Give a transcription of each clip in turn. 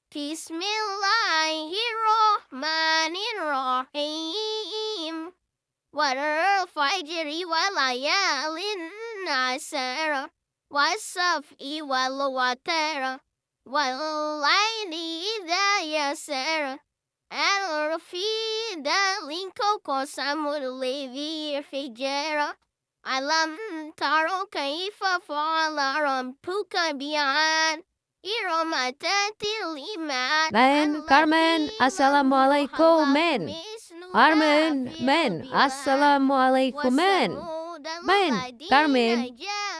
Bismillahirrahmanirrahim. والفجر وليال عشر والصبح والوتر والليل إذا يسر هل في ذلك قسم لذي حجر ألم تر كيف فعل ربك بعاد إرم ذات العماد Men, Carmen, Assalamualaikum, men. Carmen, men, Assalamualaikum, men. Men, Carmen.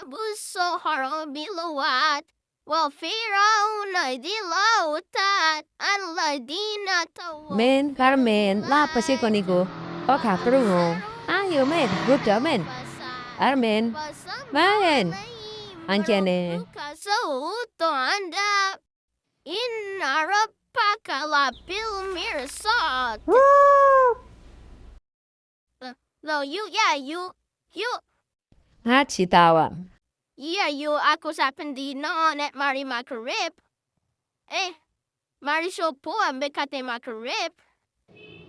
الصحراء بالواد وفرعون ذي الأوتاد الذين Men, Carmen, lapa sih koniku? Oh, kaprungo. Ayo, men, good job, men. Carmen, men. Anjane. إن ربك لبالمرصاد. No, you. Hachi tawa. You aku sa pendino net mari makarip. Mari so po ambekate makarip.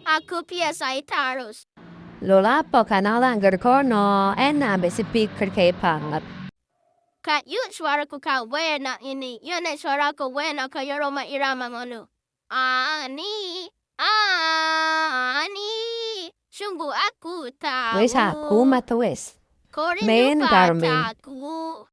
Aku piasa itaros. Lola po kanalang gerkono ena besipik kerkepangat. Kat yun suara ko ka wena ini. Yun ay suara ko wena ka yoroma iramang ano. Ani. Sungguh aku tahu. Wes aku matawes. Kau rindu Men, Carmen. padaku.